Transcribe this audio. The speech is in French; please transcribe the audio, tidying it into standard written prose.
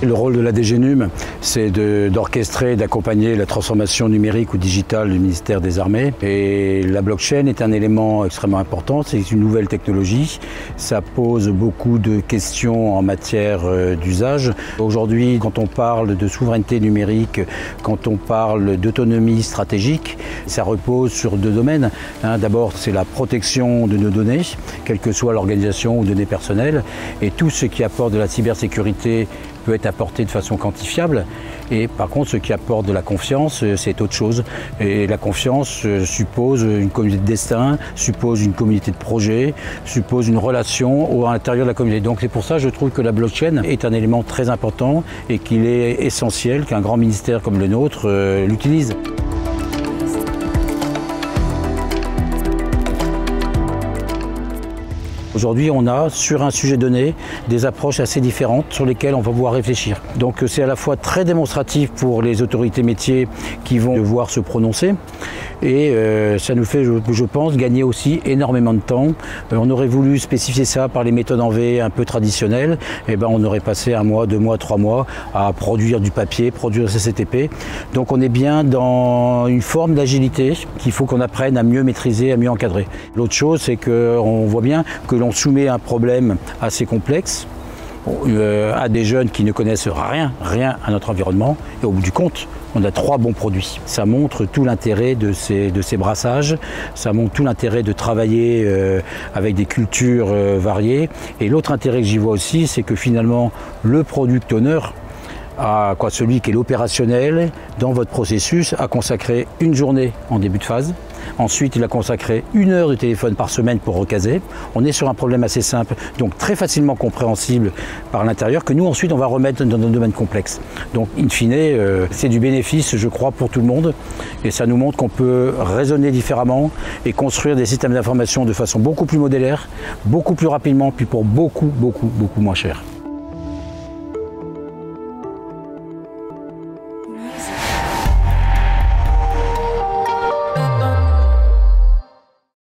Le rôle de la DGNUM, c'est d'orchestrer, d'accompagner la transformation numérique ou digitale du ministère des Armées. Et la blockchain est un élément extrêmement important, c'est une nouvelle technologie. Ça pose beaucoup de questions en matière d'usage. Aujourd'hui, quand on parle de souveraineté numérique, quand on parle d'autonomie stratégique, ça repose sur deux domaines. D'abord, c'est la protection de nos données, quelle que soit l'organisation ou données personnelles. Et tout ce qui apporte de la cybersécurité peut être apporté de façon quantifiable. Et par contre, ce qui apporte de la confiance, c'est autre chose. Et la confiance suppose une communauté de destin, suppose une communauté de projet, suppose une relation à l'intérieur de la communauté. Donc c'est pour ça que je trouve que la blockchain est un élément très important et qu'il est essentiel qu'un grand ministère comme le nôtre l'utilise. Aujourd'hui, on a, sur un sujet donné, des approches assez différentes sur lesquelles on va pouvoir réfléchir. Donc c'est à la fois très démonstratif pour les autorités métiers qui vont devoir se prononcer et ça nous fait, je pense, gagner aussi énormément de temps. On aurait voulu spécifier ça par les méthodes en V un peu traditionnelles, et on aurait passé 1 mois, 2 mois, 3 mois à produire du papier, produire CCTP. Donc on est bien dans une forme d'agilité qu'il faut qu'on apprenne à mieux maîtriser, à mieux encadrer. L'autre chose, c'est qu'on voit bien que l'on soumet un problème assez complexe à des jeunes qui ne connaissent rien à notre environnement, et au bout du compte, on a 3 bons produits. Ça montre tout l'intérêt de ces brassages, ça montre tout l'intérêt de travailler avec des cultures variées. Et l'autre intérêt que j'y vois aussi, c'est que finalement, le product owner, celui qui est l'opérationnel dans votre processus, a consacré une journée en début de phase. Ensuite, il a consacré 1 heure de téléphone par semaine pour recaser. On est sur un problème assez simple, donc très facilement compréhensible par l'intérieur, que nous ensuite on va remettre dans un domaine complexe. Donc in fine, c'est du bénéfice, je crois, pour tout le monde. Et ça nous montre qu'on peut raisonner différemment et construire des systèmes d'information de façon beaucoup plus modulaire, beaucoup plus rapidement, puis pour beaucoup moins cher.